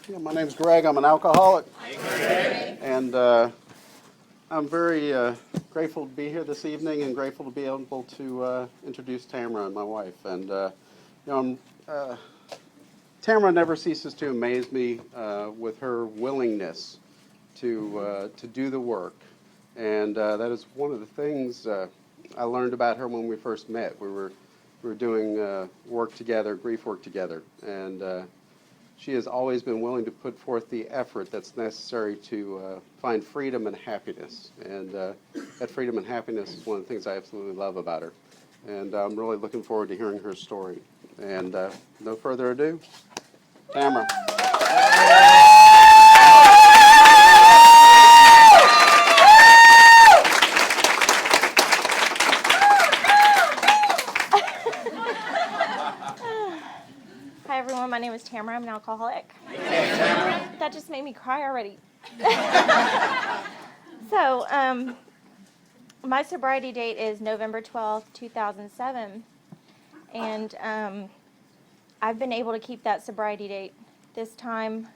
Yeah, my name's Greg. I'm an alcoholic. And I'm very grateful to be here this evening and grateful to be able to introduce Tamara, my wife. And, Tamara never ceases to amaze me with her willingness to do the work. And that is one of the things I learned about her when we first met. We were doing work together, grief work together. And she has always been willing to put forth the effort that's necessary to find freedom and happiness. And that freedom and happiness is one of the things I absolutely love about her. And I'm really looking forward to hearing her story. And no further ado, Tamara. Hi everyone, my name is Tamara. I'm an alcoholic. That just made me cry already. So, my sobriety date is November 12th, 2007. And I've been able to keep that sobriety date this time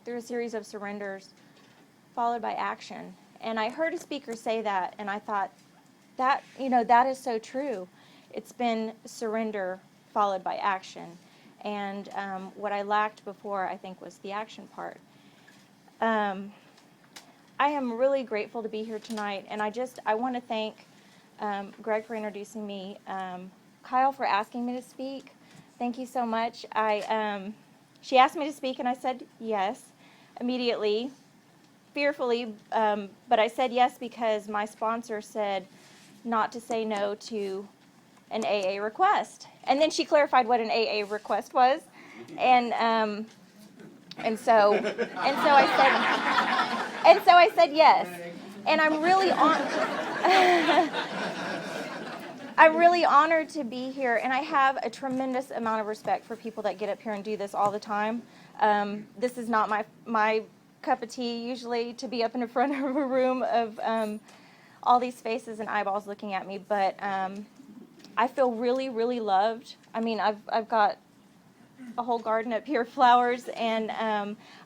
through a series of surrenders followed by action. And I heard a speaker say that, and I thought, that is so true. It's been surrender followed by action. And what I lacked before, I think, was the action part. I am really grateful to be here tonight, and I want to thank Greg for introducing me, Kyle for asking me to speak. Thank you so much. She asked me to speak, and I said yes immediately, fearfully, but I said yes because my sponsor said not to say no to an AA request. And then she clarified what an AA request was, and so I said yes. And I'm really honored to be here, and I have a tremendous amount of respect for people that get up here and do this all the time. This is not my cup of tea usually, to be up in the front of a room of all these faces and eyeballs looking at me, but I feel really, really loved. I mean, I've got a whole garden up here, flowers, and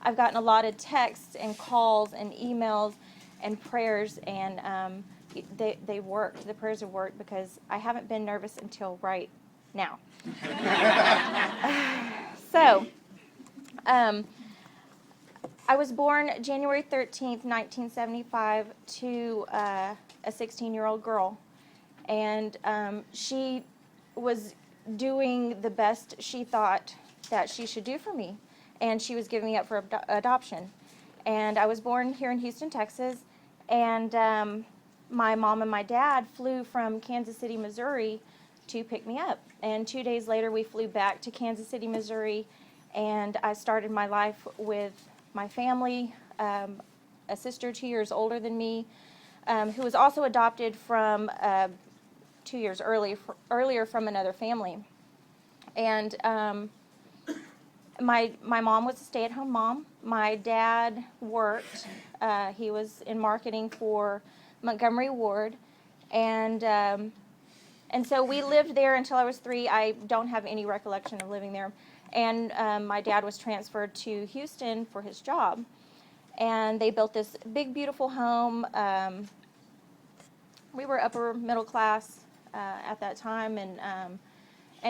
I've gotten a lot of texts and calls and emails and prayers, and they worked. The prayers have worked because I haven't been nervous until right now. So, I was born January 13th, 1975, to a 16-year-old girl. And she was doing the best she thought that she should do for me. And she was giving me up for adoption. And I was born here in Houston, Texas. And my mom and my dad flew from Kansas City, Missouri to pick me up. And 2 days later, we flew back to Kansas City, Missouri. And I started my life with my family, a sister 2 years older than me, who was also adopted from 2 years earlier from another family. And my mom was a stay-at-home mom. My dad worked. He was in marketing for Montgomery Ward. And so we lived there until I was 3. I don't have any recollection of living there. And my dad was transferred to Houston for his job. And they built this big, beautiful home. We were upper middle class at that time, and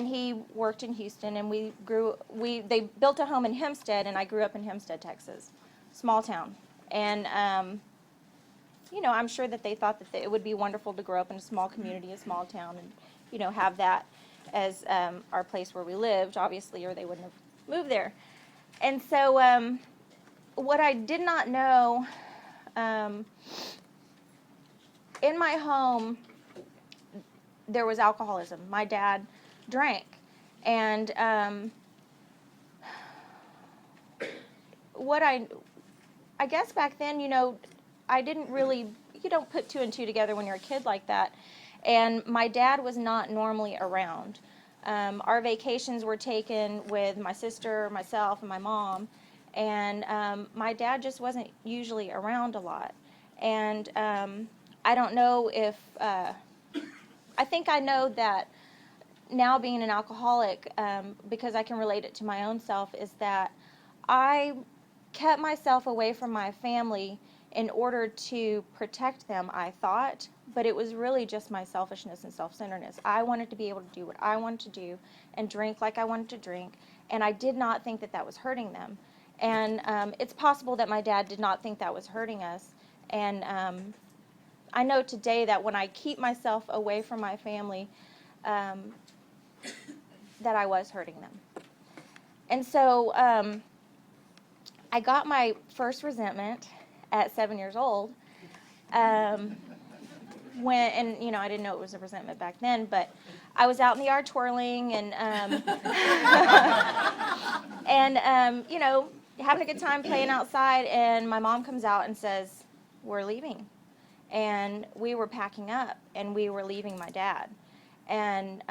he worked in Houston, and they built a home in Hempstead, and I grew up in Hempstead, Texas, small town. And I'm sure that they thought that it would be wonderful to grow up in a small community, a small town, and have that as our place where we lived, obviously, or they wouldn't have moved there. And so what I did not know, in my home, there was alcoholism. My dad drank. And I guess back then, I didn't really, you don't put 2 and 2 together when you're a kid like that. And my dad was not normally around. Our vacations were taken with my sister, myself, and my mom. And my dad just wasn't usually around a lot. And I don't know if, I think I know that now being an alcoholic, because I can relate it to my own self, is that I kept myself away from my family in order to protect them, I thought, but it was really just my selfishness and self-centeredness. I wanted to be able to do what I wanted to do and drink like I wanted to drink, and I did not think that that was hurting them. And it's possible that my dad did not think that was hurting us. And I know today that when I keep myself away from my family, that I was hurting them. And so I got my first resentment at 7 years old. And I didn't know it was a resentment back then, but I was out in the yard twirling and having a good time playing outside, and my mom comes out and says, "We're leaving." And we were packing up, and we were leaving my dad. And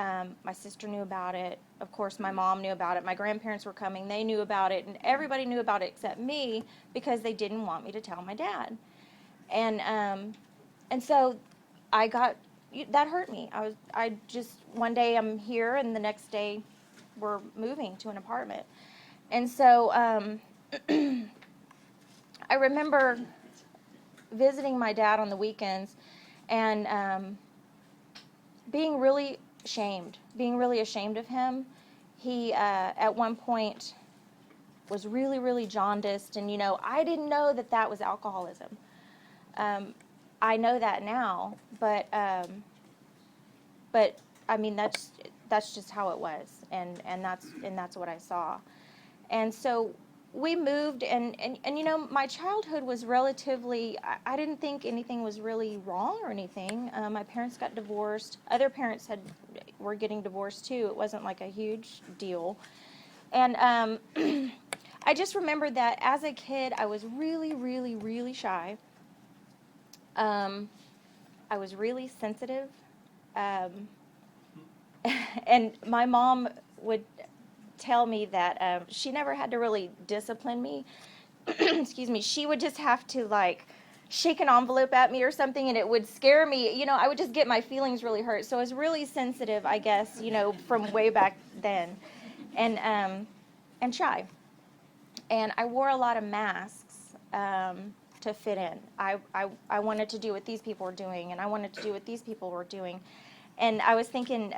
my sister knew about it. Of course, my mom knew about it. My grandparents were coming. They knew about it, and everybody knew about it except me because they didn't want me to tell my dad. And so that hurt me. One day I'm here, and the next day we're moving to an apartment. And so I remember visiting my dad on the weekends and being really ashamed of him. He, at one point, was really, really jaundiced, and, I didn't know that that was alcoholism. I know that now, but I mean, that's just how it was, and that's what I saw. And so we moved, and my childhood was relatively, I didn't think anything was really wrong or anything. My parents got divorced. Other parents were getting divorced too. It wasn't like a huge deal. And I just remember that as a kid, I was really, really, really shy. I was really sensitive. And my mom would tell me that she never had to really discipline me. Excuse me. She would just have to shake an envelope at me or something, and it would scare me. I would just get my feelings really hurt. So I was really sensitive, I guess, from way back then, and shy. And I wore a lot of masks to fit in. I wanted to do what these people were doing, and I wanted to do what these people were doing. And I was thinking,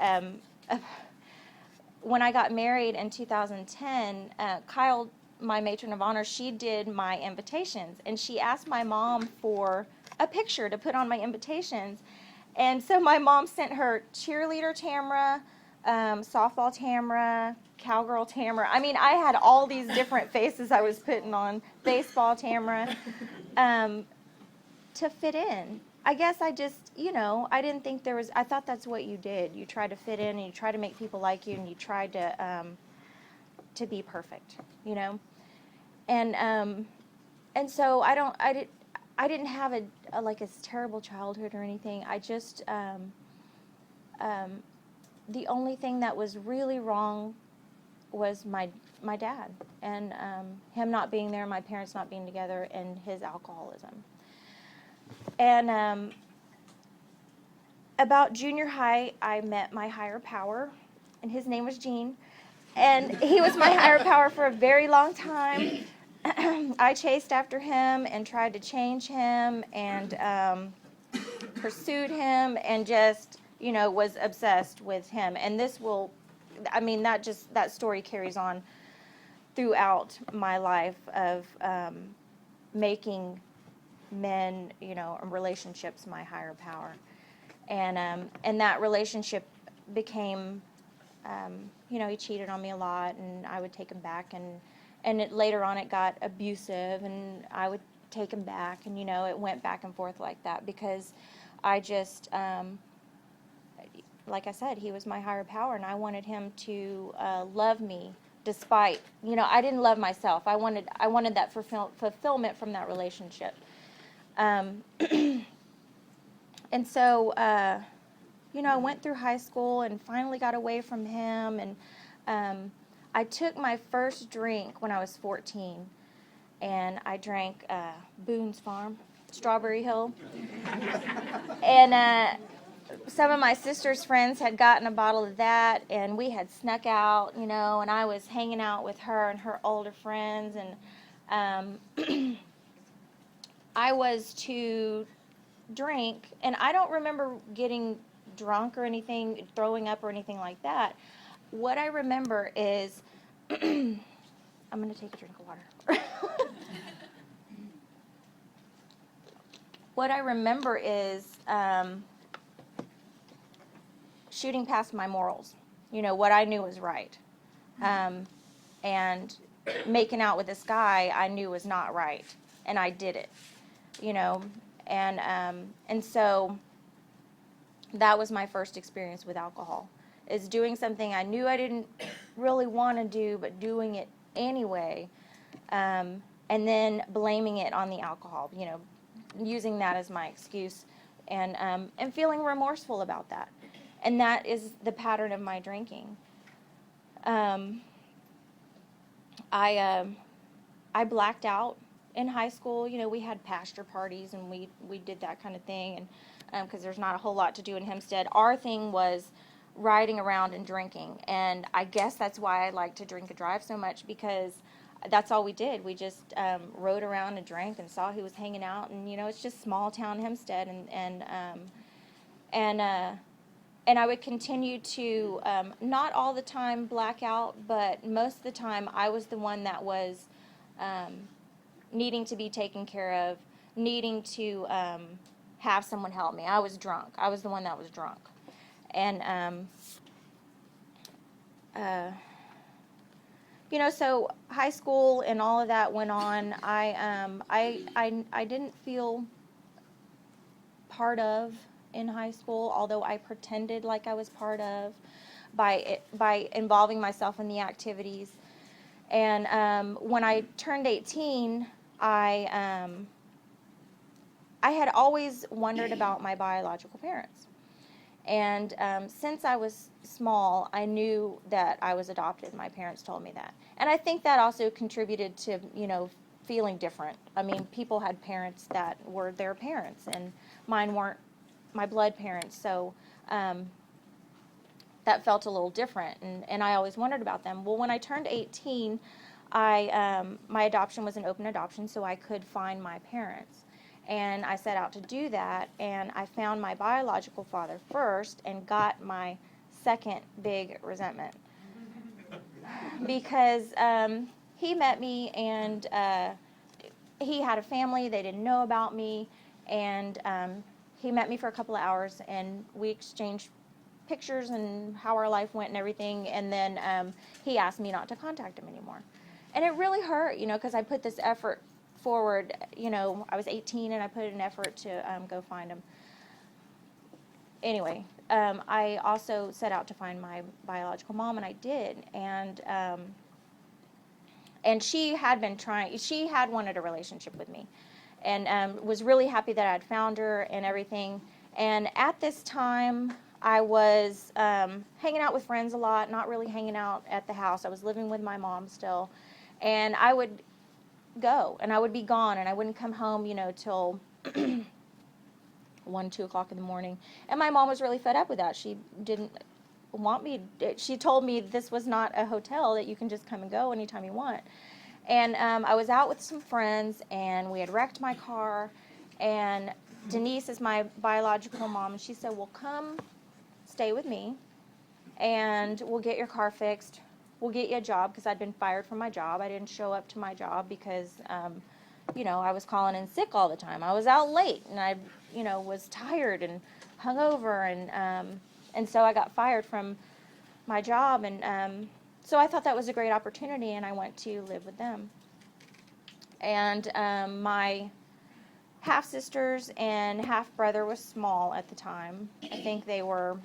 when I got married in 2010, Kyle, my matron of honor, she did my invitations, and she asked my mom for a picture to put on my invitations. And so my mom sent her cheerleader Tamara, softball Tamara, cowgirl Tamara. I mean, I had all these different faces I was putting on, baseball Tamara, to fit in. I guess I just, I didn't think I thought that's what you did. You tried to fit in, and you tried to make people like you, and you tried to be perfect, And so I didn't have a terrible childhood or anything. I just, the only thing that was really wrong was my dad, and him not being there, my parents not being together, and his alcoholism. And about junior high, I met my higher power, and his name was Gene. And he was my higher power for a very long time. I chased after him and tried to change him and pursued him and just, was obsessed with him. And that story carries on throughout my life of making men, and relationships my higher power. And that relationship became, he cheated on me a lot, and I would take him back, and later on it got abusive, and I would take him back, and, it went back and forth like that because I just, like I said, he was my higher power, and I wanted him to love me despite, I didn't love myself. I wanted that fulfillment from that relationship. And so, I went through high school and finally got away from him. And I took my first drink when I was 14. And I drank Boone's Farm, Strawberry Hill. And some of my sister's friends had gotten a bottle of that, and we had snuck out, and I was hanging out with her and her older friends, and I was to drink, and I don't remember getting drunk or anything, throwing up or anything like that. What I remember is, I'm going to take a drink of water. What I remember is shooting past my morals, what I knew was right. And making out with this guy I knew was not right, and I did it, and so that was my first experience with alcohol, is doing something I knew I didn't really want to do, but doing it anyway, and then blaming it on the alcohol, using that as my excuse, and feeling remorseful about that. And that is the pattern of my drinking. I blacked out in high school. We had pastor parties, and we did that kind of thing, and because there's not a whole lot to do in Hempstead. Our thing was riding around and drinking, and I guess that's why I like to drink and drive so much, because that's all we did. We just rode around and drank and saw who was hanging out, and it's just small town Hempstead, and I would continue to, not all the time black out, but most of the time I was the one that was needing to be taken care of, needing to have someone help me. I was drunk. I was the one that was drunk. And, so high school and all of that went on. I didn't feel part of in high school, although I pretended like I was part of by involving myself in the activities. And when I turned 18, I had always wondered about my biological parents. And since I was small, I knew that I was adopted. My parents told me that. And I think that also contributed to, feeling different. I mean, people had parents that were their parents, and mine weren't my blood parents, so that felt a little different, and I always wondered about them. Well, when I turned 18, my adoption was an open adoption, so I could find my parents, and I set out to do that, and I found my biological father first and got my second big resentment, because he met me, and he had a family. They didn't know about me, and he met me for a couple of hours, and we exchanged pictures and how our life went and everything, and then he asked me not to contact him anymore. And it really hurt, because I put this effort forward. I was 18, and I put an effort to go find him. Anyway, I also set out to find my biological mom, and I did, and she had been trying. She had wanted a relationship with me, and was really happy that I'd found her and everything. And at this time, I was hanging out with friends a lot, not really hanging out at the house. I was living with my mom still, and I would go, and I would be gone, and I wouldn't come home, till 1, 2 o'clock in the morning. And my mom was really fed up with that. She didn't want me. She told me this was not a hotel that you can just come and go anytime you want. And I was out with some friends, and we had wrecked my car, and Denise is my biological mom, and she said, well, come stay with me, and we'll get your car fixed. We'll get you a job, because I'd been fired from my job. I didn't show up to my job because, I was calling in sick all the time. I was out late, and I, was tired and hungover, and so I got fired from my job, and so I thought that was a great opportunity, and I went to live with them. And my half-sisters and half-brother was small at the time. I think they were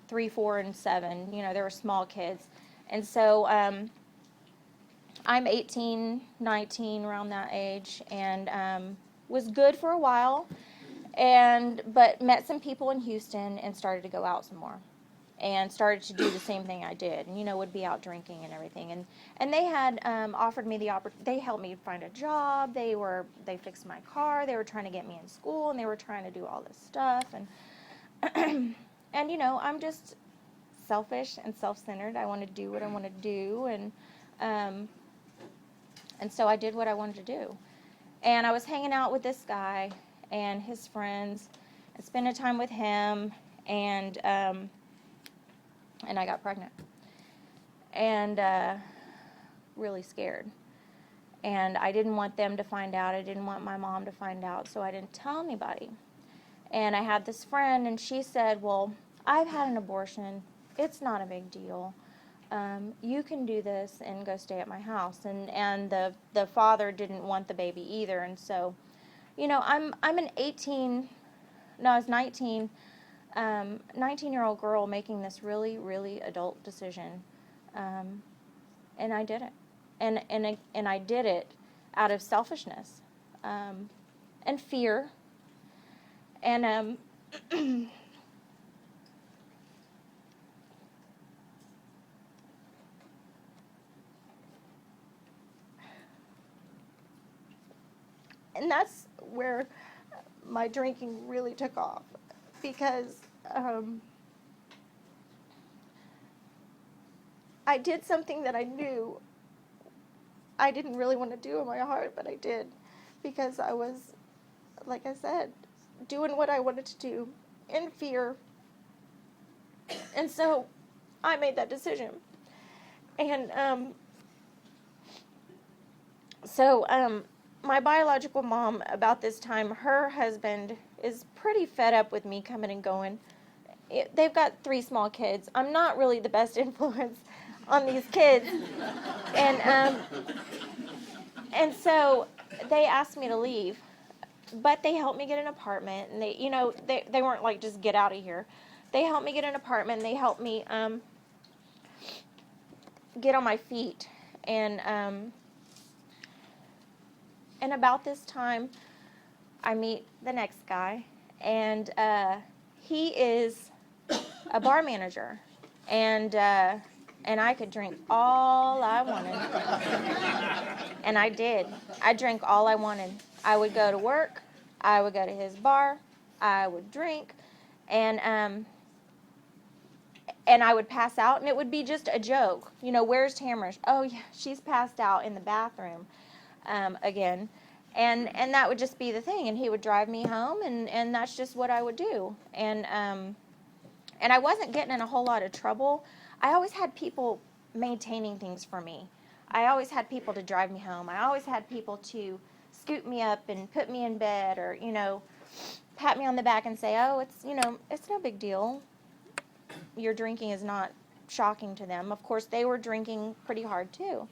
3, 4, and 7. They were small kids. And so I'm 18, 19, around that age, and was good for a while, but met some people in Houston and started to go out some more. And started to do the same thing I did, and would be out drinking and everything. And they had offered me the opportunity. They helped me find a job. They fixed my car. They were trying to get me in school, and they were trying to do all this stuff. And, you know, I'm just selfish and self-centered. I want to do what I want to do, and so I did what I wanted to do. And I was hanging out with this guy and his friends, and spending time with him, and I got pregnant, and really scared. And I didn't want them to find out. I didn't want my mom to find out, so I didn't tell anybody. And I had this friend, and she said, well, I've had an abortion. It's not a big deal. You can do this and go stay at my house. And the father didn't want the baby either. And so, you know, I'm an 19-year-old girl making this really, really adult decision. And I did it. And I did it out of selfishness and fear. And and that's where my drinking really took off, because I did something that I knew I didn't really want to do in my heart, but I did, because I was, like I said, doing what I wanted to do in fear. And so I made that decision. And my biological mom, about this time, her husband is pretty fed up with me coming and going. They've got 3 small kids. I'm not really the best influence on these kids. And so they asked me to leave, but they helped me get an apartment, and they weren't like, just get out of here. They helped me get an apartment, and they helped me get on my feet. And about this time, I meet the next guy, and he is a bar manager, and I could drink all I wanted, and I did. I drank all I wanted. I would go to work, I would go to his bar, I would drink, and I would pass out, and it would be just a joke. You know, where's Tamara? Oh, yeah, she's passed out in the bathroom again. And that would just be the thing. And he would drive me home, and that's just what I would do. And I wasn't getting in a whole lot of trouble. I always had people maintaining things for me. I always had people to drive me home. I always had people to scoop me up and put me in bed, or, you know, pat me on the back and say, oh, it's no big deal. Your drinking is not shocking to them. Of course, they were drinking pretty hard too.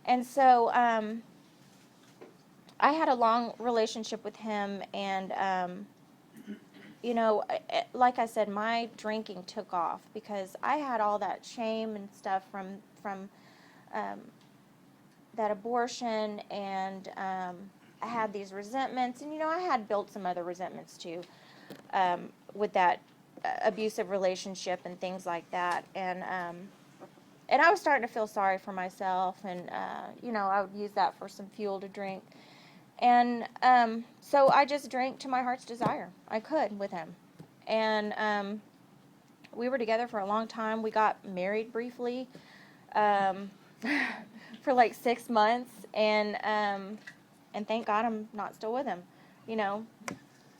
And so I had a long relationship with him, and like I said, my drinking took off because I had all that shame and stuff from that abortion, and I had these resentments, and I had built some other resentments too with that abusive relationship and things like that, and I was starting to feel sorry for myself, and I would use that for some fuel to drink, and so I just drank to my heart's desire. I could with him, and we were together for a long time. We got married briefly for like 6 months, and thank God I'm not still with him.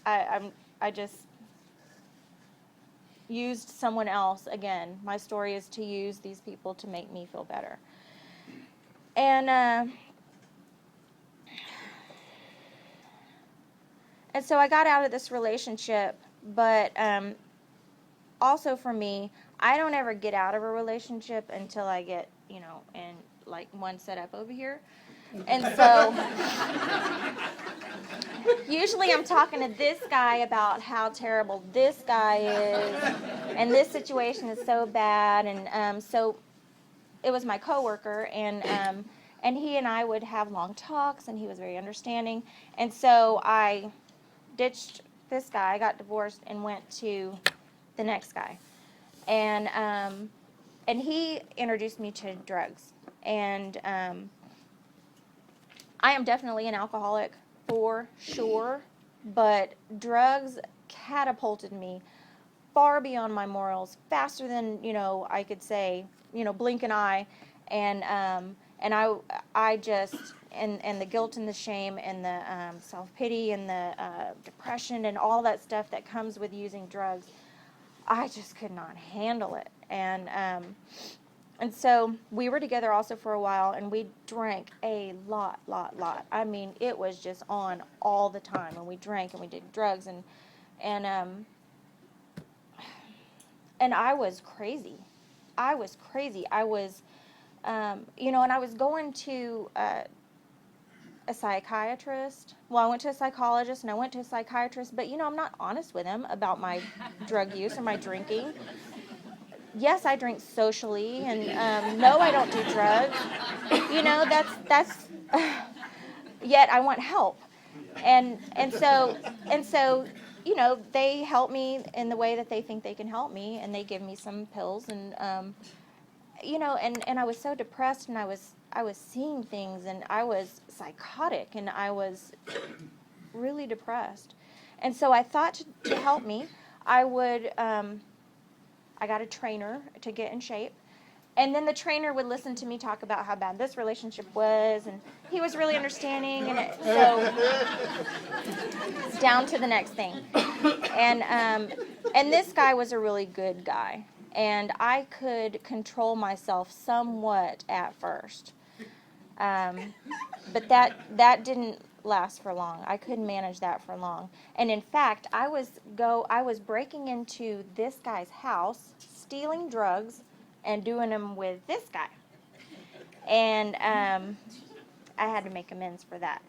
I just used someone else again. My story is to use these people to make me feel better. And so I got out of this relationship, but also for me, I don't ever get out of a relationship until I get, and like one set up over here. And so usually I'm talking to this guy about how terrible this guy is, and this situation is so bad, and so it was my coworker, and he and I would have long talks, and he was very understanding, and so I ditched this guy, got divorced, and went to the next guy, and he introduced me to drugs, and I am definitely an alcoholic for sure, but drugs catapulted me far beyond my morals, faster than, I could say, blink an eye. And I just, and the guilt and the shame and the self-pity and the depression and all that stuff that comes with using drugs, I just could not handle it. And so we were together also for a while, and we drank a lot. I mean, it was just on all the time, and we drank and we did drugs, and I was crazy. I was, and I was going to a psychiatrist. Well, I went to a psychologist and I went to a psychiatrist, but I'm not honest with him about my drug use or my drinking. Yes, I drink socially, and no, I don't do drugs. That's yet I want help. And so they help me in the way that they think they can help me, and they give me some pills, and and I was so depressed, and I was seeing things, and I was psychotic, and I was really depressed. And so I thought to help me, I got a trainer to get in shape. And then the trainer would listen to me talk about how bad this relationship was, and he was really understanding, so down to the next thing. And this guy was a really good guy, and I could control myself somewhat at first. But that didn't last for long. I couldn't manage that for long. And in fact, I was breaking into this guy's house, stealing drugs, and doing them with this guy. And I had to make amends for that.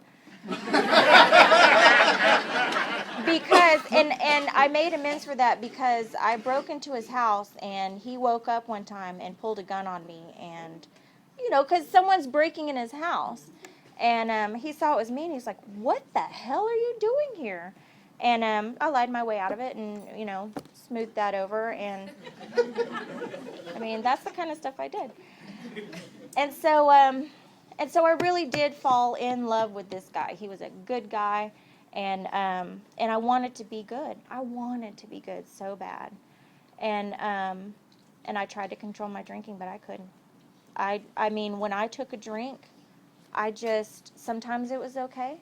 Because and I made amends for that because I broke into his house, and he woke up one time and pulled a gun on me, and because someone's breaking in his house. And he saw it was me, and he's like, "What the hell are you doing here?" And I lied my way out of it, and smoothed that over. And I mean, that's the kind of stuff I did. And so I really did fall in love with this guy. He was a good guy, and I wanted to be good. I wanted to be good so bad, and I tried to control my drinking, but I couldn't. I mean, when I took a drink, sometimes it was okay.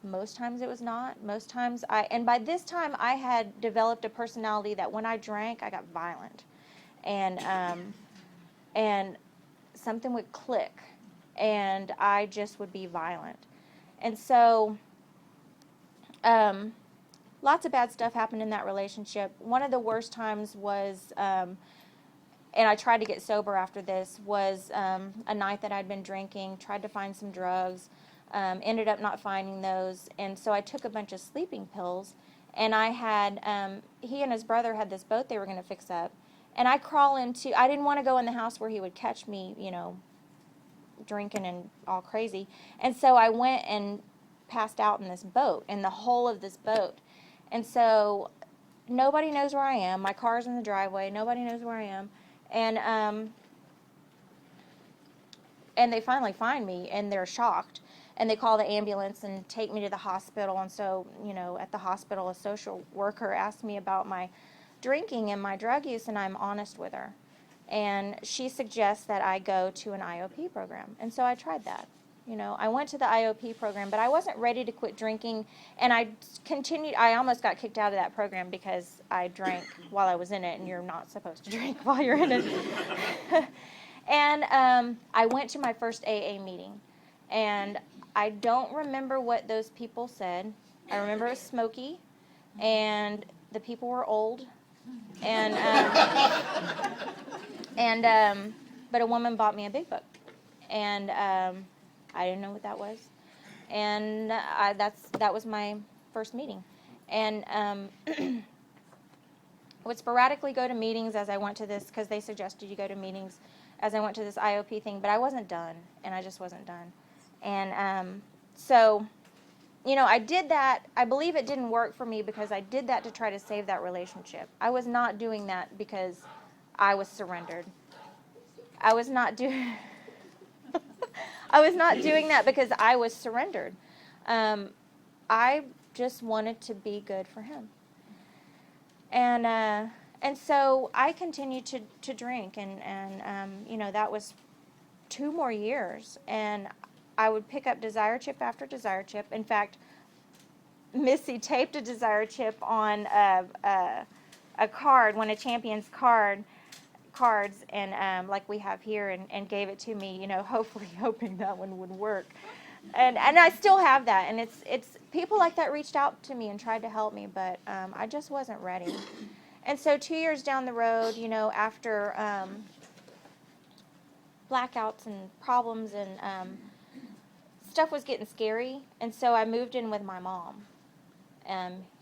Most times it was not. Most times and by this time I had developed a personality that when I drank, I got violent. And something would click, and I just would be violent. And so, lots of bad stuff happened in that relationship. One of the worst times was, and I tried to get sober after this, was a night that I'd been drinking, tried to find some drugs, ended up not finding those, and so I took a bunch of sleeping pills, and I had, he and his brother had this boat they were going to fix up, and I didn't want to go in the house where he would catch me, drinking and all crazy, and so I went and passed out in this boat, in the hull of this boat, and so nobody knows where I am. My car's in the driveway. Nobody knows where I am. And they finally find me, and they're shocked. And they call the ambulance and take me to the hospital. And so, at the hospital, a social worker asked me about my drinking and my drug use, and I'm honest with her. And she suggests that I go to an IOP program. And so I tried that. I went to the IOP program, but I wasn't ready to quit drinking, and I almost got kicked out of that program because I drank while I was in it, and you're not supposed to drink while you're in it. And I went to my first AA meeting, and I don't remember what those people said. I remember it was smoky, and the people were old, but a woman bought me a big book, and I didn't know what that was, and that was my first meeting, and I would sporadically go to meetings as I went to this, because they suggested you go to meetings as I went to this IOP thing, but I wasn't done, and I just wasn't done, and so, I did that. I believe it didn't work for me because I did that to try to save that relationship. I was not doing that because I was surrendered. I was not doing that because I was surrendered. I just wanted to be good for him. And so I continued to drink, and you know, that was 2 more years, and I would pick up Desire Chip after Desire Chip. In fact, Missy taped a Desire Chip on a card, one of Champion's cards, and like we have here, and gave it to me, you know, hopefully hoping that one would work. And I still have that, and it's people like that reached out to me and tried to help me, but I just wasn't ready. And so 2 years down the road, you know, after blackouts and problems and stuff was getting scary, and so I moved in with my mom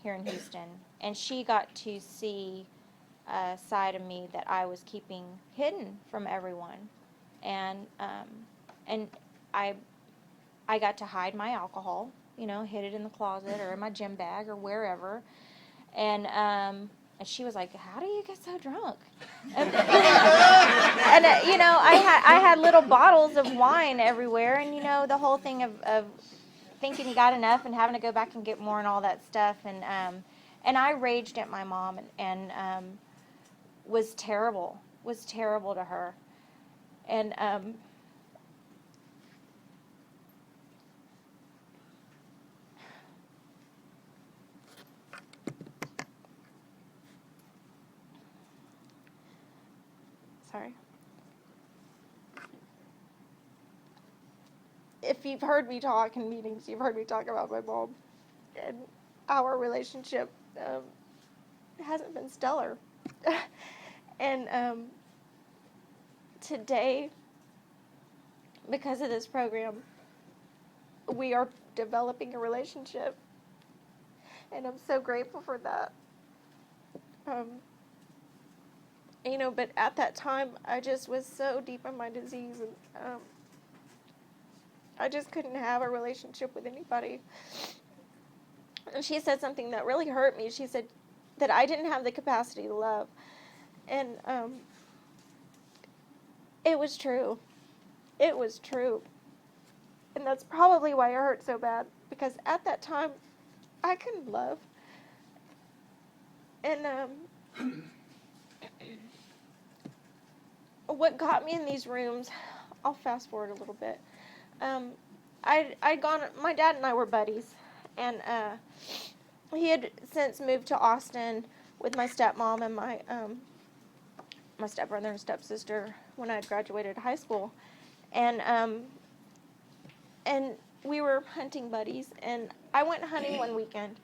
here in Houston, and she got to see a side of me that I was keeping hidden from everyone, and I got to hide my alcohol, you know, hid it in the closet or in my gym bag or wherever, and she was like, "How do you get so drunk?" And you know, I had little bottles of wine everywhere, and you know, the whole thing of thinking you got enough and having to go back and get more and all that stuff, and I raged at my mom and was terrible to her, and sorry. If you've heard me talk in meetings, you've heard me talk about my mom, and our relationship hasn't been stellar. And today, because of this program, we are developing a relationship, and I'm so grateful for that. You know, but at that time, I just was so deep in my disease, and I just couldn't have a relationship with anybody. And she said something that really hurt me. She said that I didn't have the capacity to love. And it was true. It was true. And that's probably why it hurt so bad, because at that time, I couldn't love. And what got me in these rooms, I'll fast forward a little bit. I'd gone, my dad and I were buddies, and he had since moved to Austin with my stepmom and my stepbrother and stepsister when I had graduated high school, and we were hunting buddies, and I went hunting one weekend,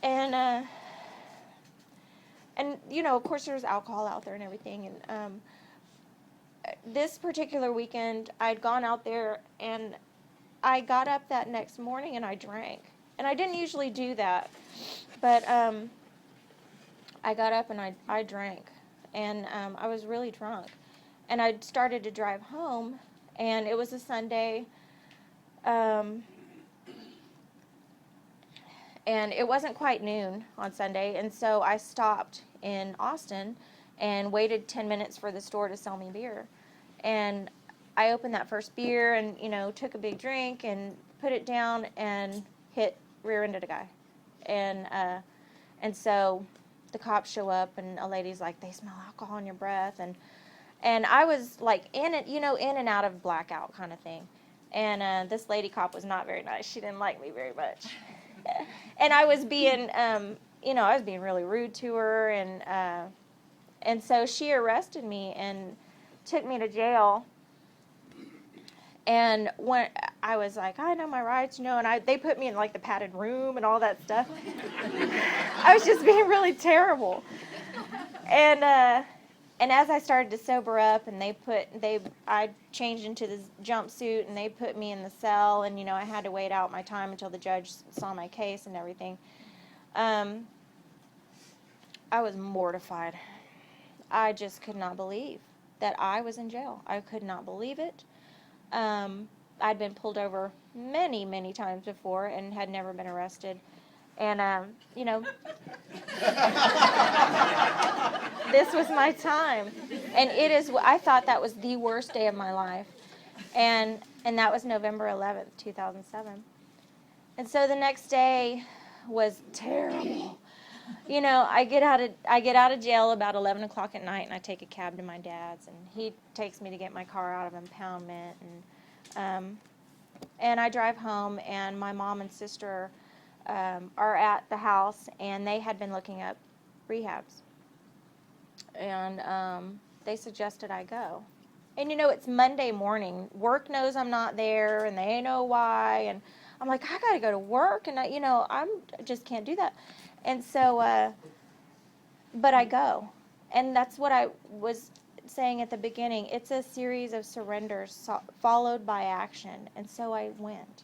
and you know, of course there was alcohol out there and everything, and this particular weekend I'd gone out there, and I got up that next morning and I drank, and I didn't usually do that, but I got up and I drank, and I was really drunk, and I started to drive home, and it was a Sunday, and it wasn't quite noon on Sunday, and so I stopped in Austin and waited 10 minutes for the store to sell me beer, and I opened that first beer and, you know, took a big drink and put it down and rear-ended a guy, and so the cops show up, and a lady's like, "They smell alcohol in your breath," and I was like in and out of blackout kind of thing, and this lady cop was not very nice. She didn't like me very much, and I was being I was being really rude to her, and so she arrested me and took me to jail. And when I was like, I know my rights, you know, and they put me in like the padded room and all that stuff. I was just being really terrible. And as I started to sober up, and I changed into this jumpsuit, and they put me in the cell, and, you know, I had to wait out my time until the judge saw my case and everything. I was mortified. I just could not believe that I was in jail. I could not believe it. I'd been pulled over many, many times before and had never been arrested. And, you know, this was my time. And I thought that was the worst day of my life. And that was November 11th, 2007. And so the next day was terrible. I get out of jail about 11 o'clock at night, and I take a cab to my dad's, and he takes me to get my car out of impoundment, and I drive home, and my mom and sister are at the house, and they had been looking up rehabs, and they suggested I go. And it's Monday morning. Work knows I'm not there, and they know why. And I'm like, I got to go to work, and I just can't do that. And so, but I go, and that's what I was saying at the beginning. It's a series of surrenders followed by action. And so I went,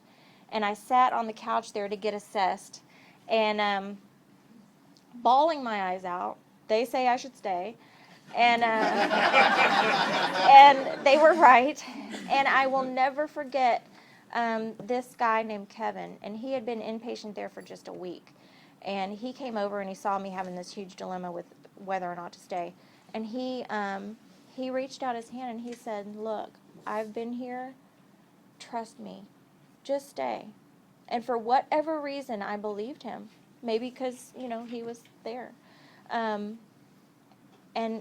and I sat on the couch there to get assessed, and bawling my eyes out. They say I should stay. And and they were right. And I will never forget this guy named Kevin, and he had been inpatient there for just a week. And he came over and he saw me having this huge dilemma with whether or not to stay. And he reached out his hand and he said, "Look, I've been here. Trust me. Just stay." And for whatever reason, I believed him. Maybe because he was there. And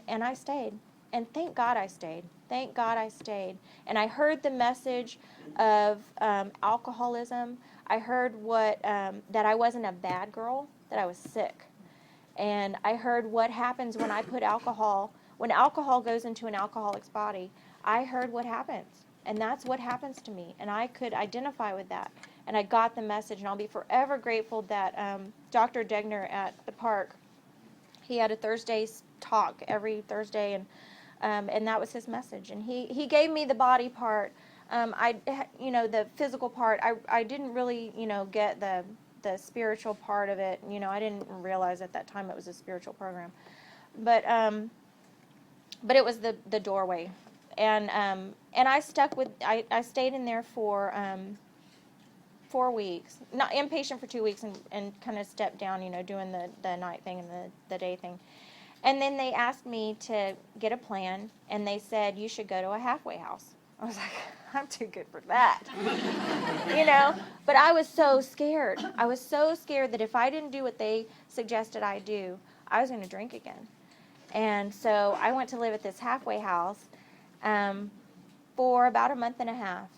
I stayed. And thank God I stayed. Thank God I stayed. And I heard the message of alcoholism. I heard that I wasn't a bad girl, that I was sick. And I heard what happens when when alcohol goes into an alcoholic's body. I heard what happens. And that's what happens to me. And I could identify with that. And I got the message. And I'll be forever grateful that Dr. Degner at the park, he had a Thursday talk every Thursday, and that was his message. And he gave me the body part. The physical part. I didn't really get the spiritual part of it. I didn't realize at that time it was a spiritual program, but it was the doorway, and I stuck with. I stayed in there for 4 weeks, not inpatient for 2 weeks, and kind of stepped down, doing the night thing and the day thing. And then they asked me to get a plan, and they said, "You should go to a halfway house." I was like, I'm too good for that. But I was so scared. I was so scared that if I didn't do what they suggested I do, I was going to drink again. And so I went to live at this halfway house for about a month and a half.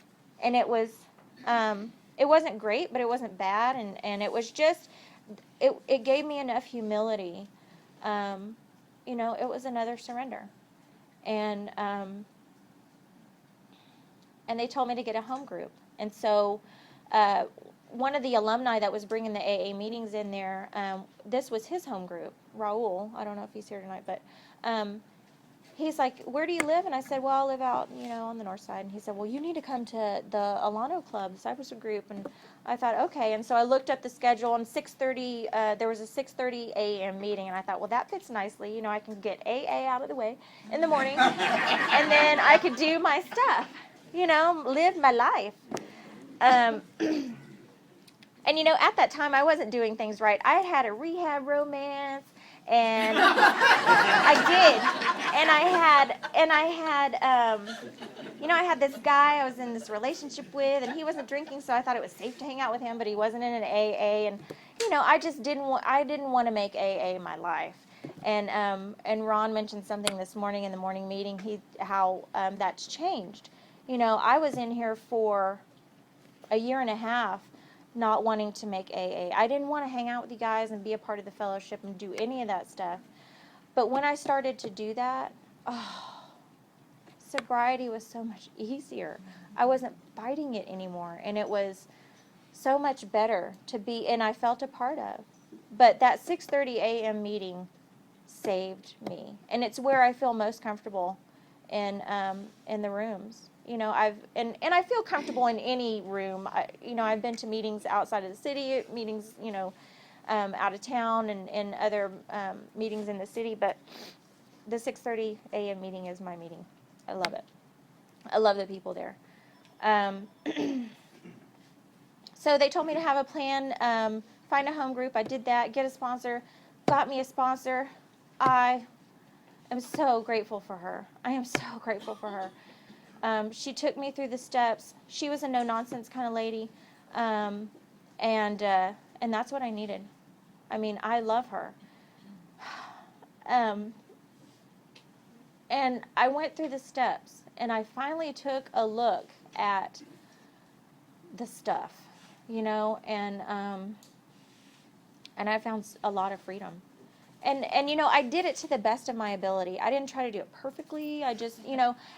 And it wasn't great, but it wasn't bad. And it was just, it gave me enough humility. It was another surrender. And they told me to get a home group. And so one of the alumni that was bringing the AA meetings in there, this was his home group, Raul. I don't know if he's here tonight, but he's like, "Where do you live?" And I said, "Well, I live out, on the north side." And he said, "Well, you need to come to the Alano Club, the Cypress group." And I thought, okay. And so I looked up the schedule, and 6:30, there was a 6:30 a.m. meeting, and I thought, well, that fits nicely. I can get AA out of the way in the morning, and then I could do my stuff, live my life. And at that time, I wasn't doing things right. I had a rehab romance, and I did. And I had this guy I was in this relationship with, and he wasn't drinking, so I thought it was safe to hang out with him, but he wasn't in an AA, and I just didn't want to make AA my life. And Ron mentioned something this morning in the morning meeting, how that's changed. I was in here for a year and a half not wanting to make AA. I didn't want to hang out with you guys and be a part of the fellowship and do any of that stuff. But when I started to do that, sobriety was so much easier. I wasn't fighting it anymore, and it was so much better to be, and I felt a part of. But that 6:30 a.m. meeting saved me, and it's where I feel most comfortable in the rooms. I feel comfortable in any room. I've been to meetings outside of the city, meetings, out of town, and other meetings in the city. But the 6:30 a.m. meeting is my meeting. I love it. I love the people there. So they told me to have a plan, find a home group. I did that, get a sponsor, got me a sponsor. I am so grateful for her. I am so grateful for her. She took me through the steps. She was a no-nonsense kind of lady, and that's what I needed. I mean, I love her. Um, and I went through the steps, and I finally took a look at the stuff, and I found a lot of freedom. And I did it to the best of my ability. I didn't try to do it perfectly. I just,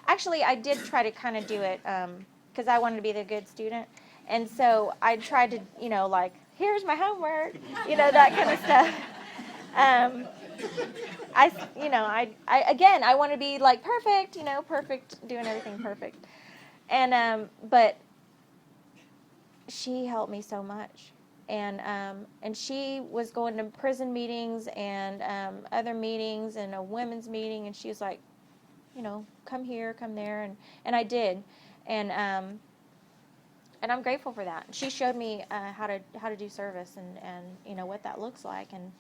actually I did try to kind of do it because I wanted to be the good student. And so I tried to, like, here's my homework, that kind of stuff. I want to be like perfect, perfect, doing everything perfect. But she helped me so much. And she was going to prison meetings and other meetings and a women's meeting, and she was like, come here, come there, and I did, and I'm grateful for that. She showed me how to do service and what that looks like, and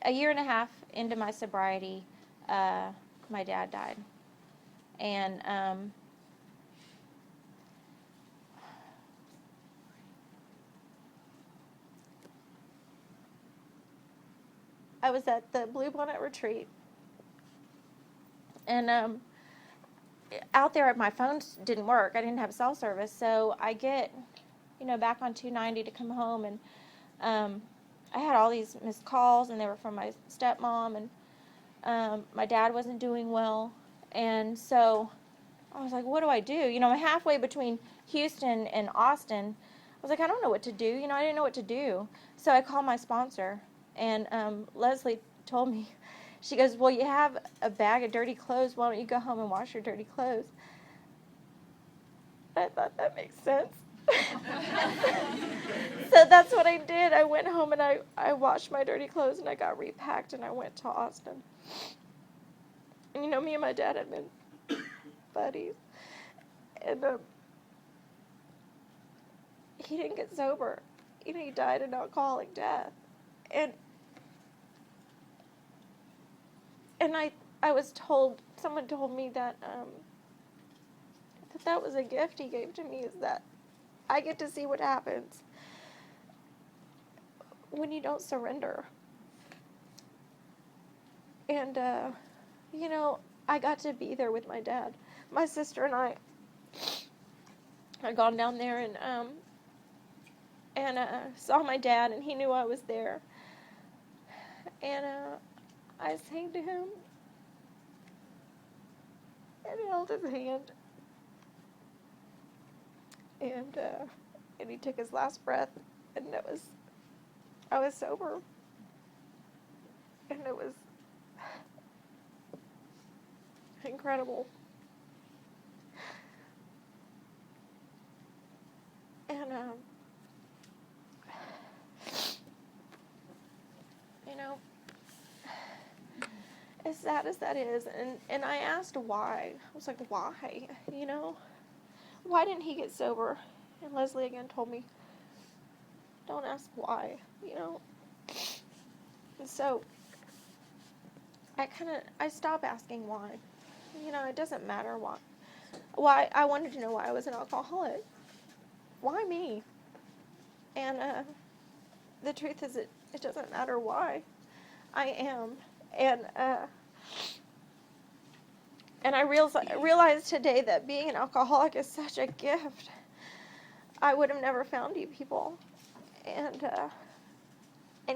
a year and a half into my sobriety, my dad died, and I was at the Blue Bonnet retreat, and out there my phone didn't work. I didn't have cell service, so I get back on 290 to come home, and I had all these missed calls, and they were from my stepmom, and my dad wasn't doing well, and so I was like, what do I do? I'm halfway between Houston and Austin. I was like, I don't know what to do. I didn't know what to do, so I called my sponsor. And Leslie told me, she goes, well, you have a bag of dirty clothes. Why don't you go home and wash your dirty clothes? I thought that makes sense. So that's what I did. I went home and I washed my dirty clothes and I got repacked and I went to Austin. And me and my dad had been buddies. And he didn't get sober. He died an alcoholic death. And I was told, someone told me that that was a gift he gave to me, is that I get to see what happens when you don't surrender. And, I got to be there with my dad. My sister and I had gone down there and saw my dad, and he knew I was there. And I sang to him and held his hand. And he took his last breath, and I was sober. And it was incredible. And, as sad as that is, and I asked why. I was like, why? Why didn't he get sober? And Leslie again told me, don't ask why, And so I stopped asking why. It doesn't matter why. Why I wanted to know why I was an alcoholic. Why me? And the truth is, it doesn't matter why. I am. And I realized today that being an alcoholic is such a gift. I would have never found you people and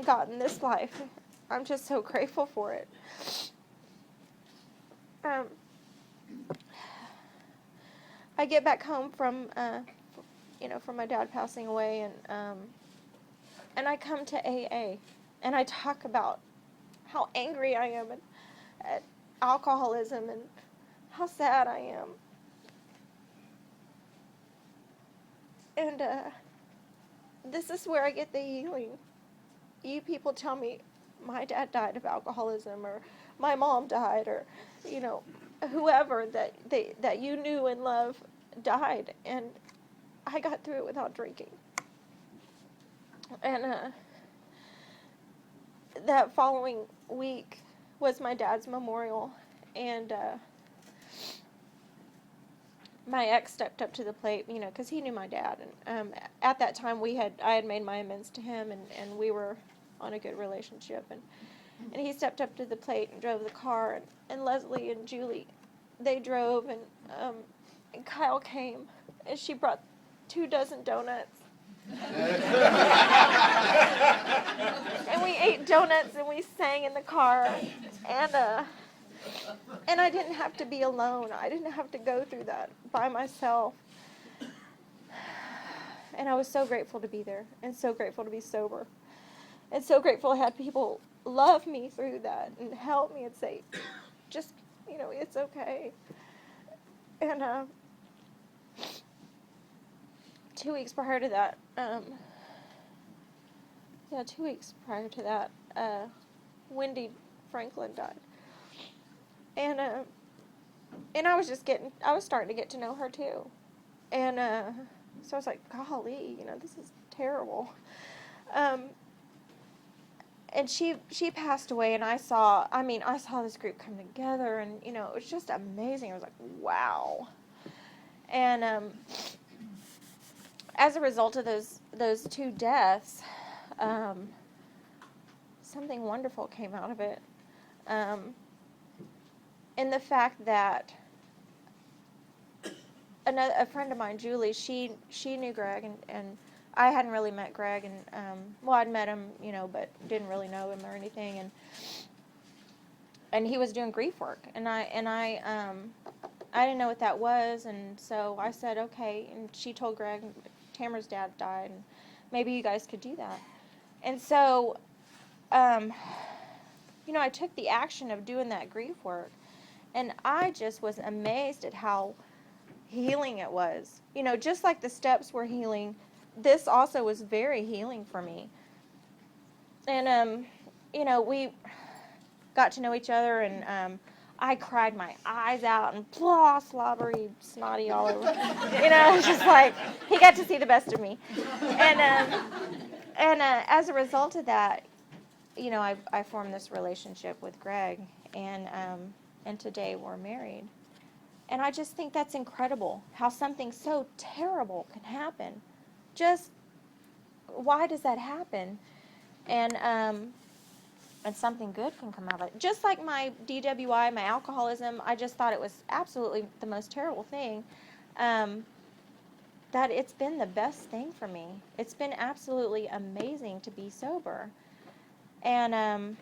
gotten this life. I'm just so grateful for it. I get back home from from my dad passing away, and I come to AA, and I talk about how angry I am at alcoholism and how sad I am. And this is where I get the healing. You people tell me my dad died of alcoholism, or my mom died, or whoever that you knew and loved died, and I got through it without drinking. And that following week was my dad's memorial, and my ex stepped up to the plate, because he knew my dad, and at that time I had made my amends to him, and we were on a good relationship, and he stepped up to the plate and drove the car, and Leslie and Julie, they drove, and Kyle came, and she brought 24 donuts. And we ate donuts and we sang in the car, and I didn't have to be alone. I didn't have to go through that by myself. And I was so grateful to be there, and so grateful to be sober, and so grateful I had people love me through that and help me and say, just, it's okay. And 2 weeks prior to that, 2 weeks prior to that, Wendy Franklin died. And I was starting to get to know her too. And so I was like, golly, this is terrible. And she passed away, and I saw this group come together, and, it was just amazing. I was like, wow. And as a result of those 2 deaths, something wonderful came out of it. In the fact that a friend of mine, Julie, she knew Greg, and I hadn't really met Greg, and I'd met him, but didn't really know him or anything, and he was doing grief work, and I didn't know what that was, and so I said, okay, and she told Greg, Tamara's dad died, and maybe you guys could do that. And so, I took the action of doing that grief work, and I just was amazed at how healing it was. Just like the steps were healing, this also was very healing for me. And, we got to know each other, and I cried my eyes out and slobbery, snotty all over. Just like, he got to see the best of me. And as a result of that, I formed this relationship with Greg, and today we're married. And I just think that's incredible, how something so terrible can happen. Just, why does that happen? And something good can come out of it. Just like my DWI, my alcoholism, I just thought it was absolutely the most terrible thing. That it's been the best thing for me. It's been absolutely amazing to be sober. And I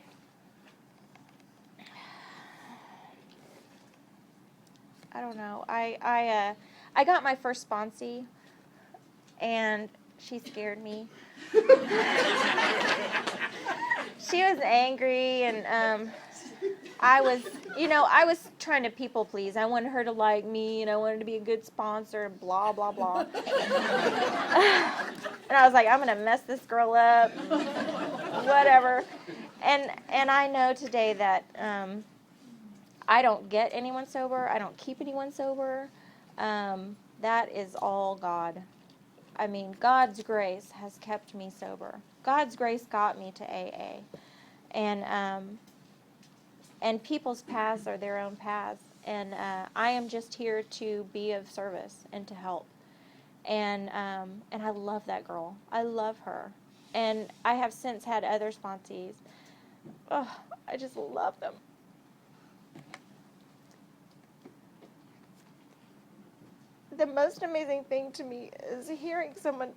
don't know. I got my first sponsee, and she scared me. She was angry, and I was trying to people please. I wanted her to like me, and I wanted to be a good sponsor, blah, blah, blah. And I was like, I'm going to mess this girl up, whatever. And I know today that I don't get anyone sober. I don't keep anyone sober. That is all God. I mean, God's grace has kept me sober. God's grace got me to AA. And people's paths are their own paths. And I am just here to be of service and to help. And I love that girl. I love her. And I have since had other sponsees. Oh, I just love them. The most amazing thing to me is hearing someone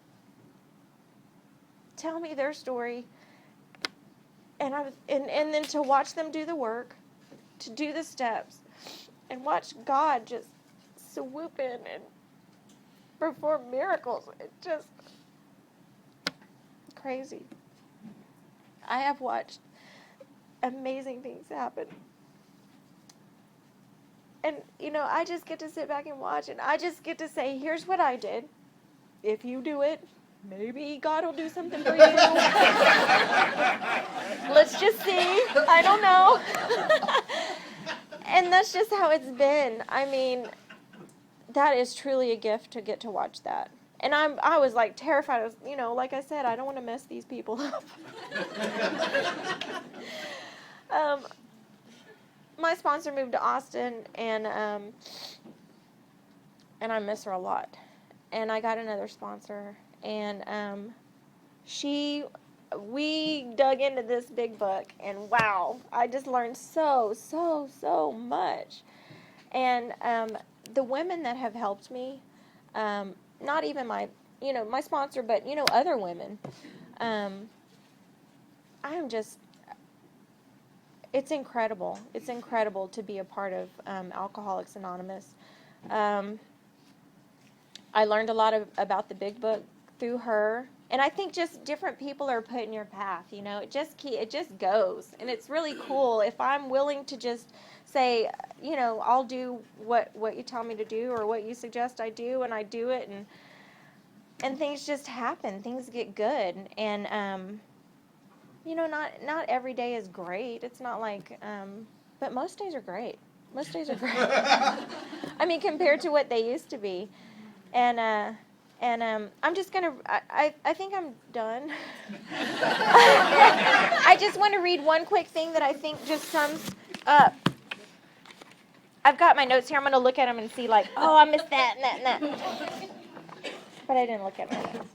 tell me their story, and then to watch them do the work, to do the steps, and watch God just swoop in and perform miracles. It's just crazy. I have watched amazing things happen. And, I just get to sit back and watch, and I just get to say, here's what I did. If you do it, maybe God will do something for you. Let's just see. I don't know. And that's just how it's been. I mean, that is truly a gift to get to watch that. And I was like terrified. I was, like I said, I don't want to mess these people up. My sponsor moved to Austin, and and I miss her a lot. And I got another sponsor, and we dug into this big book, and wow, I just learned so much. And the women that have helped me, not even my sponsor, but other women, I'm just, it's incredible. It's incredible to be a part of Alcoholics Anonymous. I learned a lot about the big book through her, and I think just different people are put in your path. It just goes, and it's really cool if I'm willing to just say, I'll do what you tell me to do or what you suggest I do, and I do it, and things just happen. Things get good, and not every day is great. It's not like, but most days are great. Most days are great. I mean, compared to what they used to be. And I'm just gonna. I think I'm done. I just want to read one quick thing that I think just sums up. I've got my notes here. I'm gonna look at them and see, like, oh, I missed that and that and that. But I didn't look at my notes.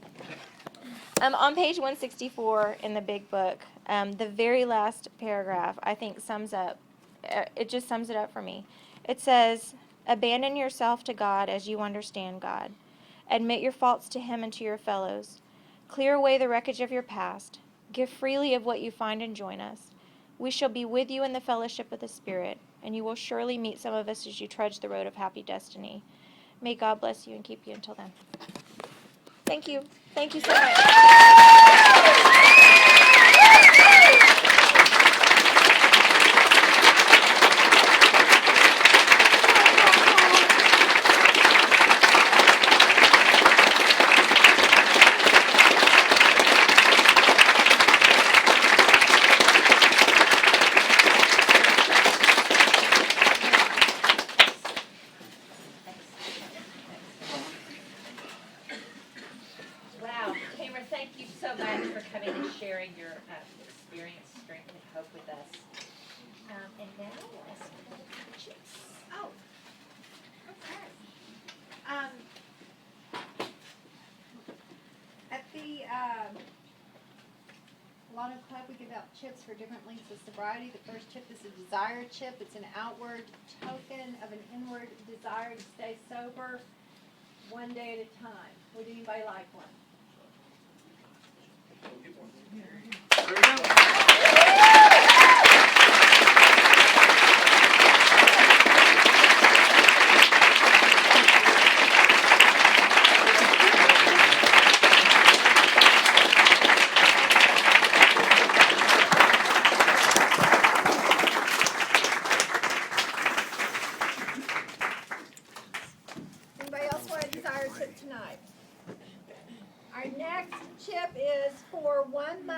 On page 164 in the big book, the very last paragraph I think sums up. It just sums it up for me. It says, "Abandon yourself to God as you understand God. Admit your faults to Him and to your fellows. Clear away the wreckage of your past. Give freely of what you find and join us. We shall be with you in the fellowship of the Spirit, and you will surely meet some of us as you trudge the road of happy destiny. May God bless you and keep you until then." Thank you. Thank you so much. Wow, Tamara, thank you so much for coming and sharing your experience, strength, and hope with us. And now let's go to chips. Oh, okay. At the Lotto Club, we give out chips for different lengths of sobriety. The first chip is a desire chip. It's an outward token of an inward desire to stay sober one day at a time. Would anybody like one? Anybody else want a desire chip tonight? Our next chip is for 1 month.